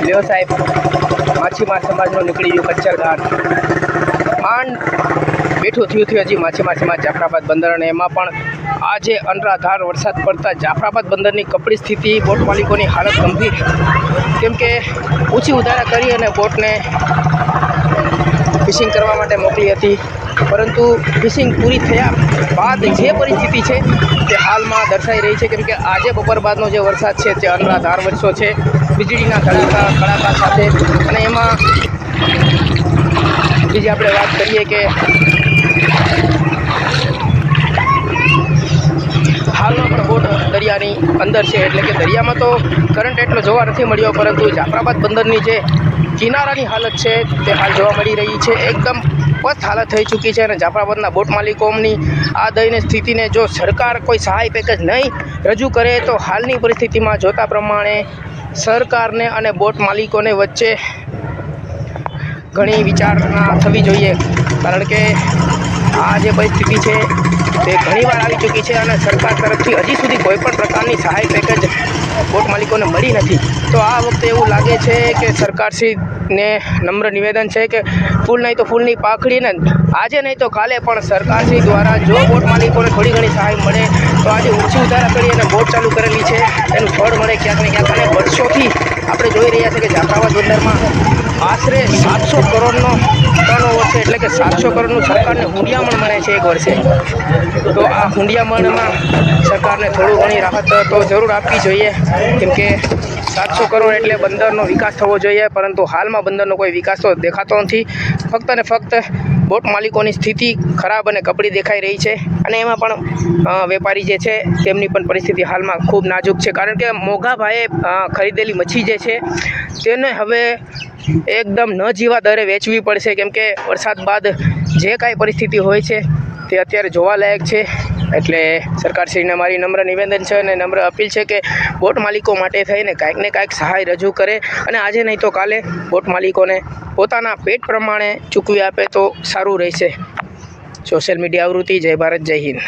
લ્યો સાહેબ, માછીમાર સમાજનો નીકળી ગયો કચ્છરદાન, માંડ બેઠું થયું હજી માછીમાર સમાજ જાફરાબાદ બંદર, અને એમાં પણ આજે અનરાધાર વરસાદ પડતા જાફરાબાદ બંદરની કપડી સ્થિતિ, બોટ માલિકોની હાલત ગંભીર, કેમ કે ઊંચી ઉધારા કરી અને બોટને ફિશિંગ કરવા માટે મોકલી હતી, પરંતુ ફિશિંગ પૂરી થયા બાદ જે પરિસ્થિતિ છે તે હાલમાં દર્શાઈ રહી છે, કેમ કે આજે બપોર બાદનો જે વરસાદ છે તે અનરાધાર વરસ્યો છે, વીજળીના કડાકા સાથે, અને એમાં બીજી આપણે વાત કરીએ કે હાલમાં પણ બોટ દરિયાની અંદર છે, એટલે કે દરિયામાં તો કરંટ એટલો જોવા નથી મળ્યો, પરંતુ જાફરાબાદ બંદરની જે કિનારાની હાલત છે તે હાલ જોવા મળી રહી છે, એકદમ પસ્ત હાલત થઈ ચૂકી છે, અને જાફરાબાદના બોટ માલિકોની આ દયનીય સ્થિતિને જો સરકાર કોઈ સહાય પેકેજ નહીં રજૂ કરે તો હાલની પરિસ્થિતિમાં જોતા પ્રમાણે સરકારને અને બોટ માલિકોને વચ્ચે ઘણી વિચારણા થવી જોઈએ, કારણ કે આ જે પરિસ્થિતિ છે તે ઘણીવાર આવી ચૂકી છે અને સરકાર તરફથી હજી સુધી કોઈપણ પ્રકારની સહાય પેકેજ બોટ માલિકોને મળી નથી. તો આ વખતે એવું લાગે છે કે સરકારશ્રીને નમ્ર નિવેદન છે કે ફૂલ નહીં તો ફૂલની પાખડીને આજે નહીં તો કાલે પણ સરકારશ્રી દ્વારા જો બોટ માલિકોને થોડી ઘણી સહાય મળે તો આજે ઊંચી ઉધારા કરી અને બોટ ચાલુ કરેલી છે એનું ફળ મળે ક્યાંક ને ક્યાંક. અને વર્ષોથી આપણે જોઈ રહ્યા છીએ કે જાફરાબાદ બંદરમાં આશરે 700 કરોડનો ટર્નઓવર છે, એટલે કે 700 કરોડનું સરકારને હુંડિયામણ મળે છે એક વર્ષે. તો આ હુંડિયામણમાં સરકારને થોડું ઘણી રાહત તો જરૂર આપવી જોઈએ, કેમ કે 700 કરોડ એટલે બંદરનો વિકાસ થવો જોઈએ, પરંતુ હાલમાં બંદરનો કોઈ વિકાસ તો દેખાતો નથી. ફક્ત ને ફક્ત બોટ માલિકોની સ્થિતિ ખરાબ અને કપડી દેખાઈ રહી છે, અને એમાં પણ વેપારી જે છે તેમની પણ પરિસ્થિતિ હાલમાં ખૂબ નાજુક છે, કારણ કે મોંઘા ભાવે ખરીદેલી મચ્છી જે છે તેને હવે એકદમ ન જીવા દરે વેચવી પડશે, કેમ કે વરસાદ બાદ જે કાંઈ પરિસ્થિતિ હોય છે તે અત્યારે જોવાલાયક છે. એટલે સરકારશ્રીને મારી નમ્ર નિવેદન છે અને નમ્ર અપીલ છે કે બોટ માલિકો માટે થઈને કાંઈક ને કાંઈક સહાય રજૂ કરે, અને આજે નહીં તો કાલે બોટ માલિકોને પોતાના પેટ પ્રમાણે ચૂકવી આપે તો સારું રહેશે. સોશિયલ મીડિયા આવૃત્તિ. જય ભારત, જય હિન્દ.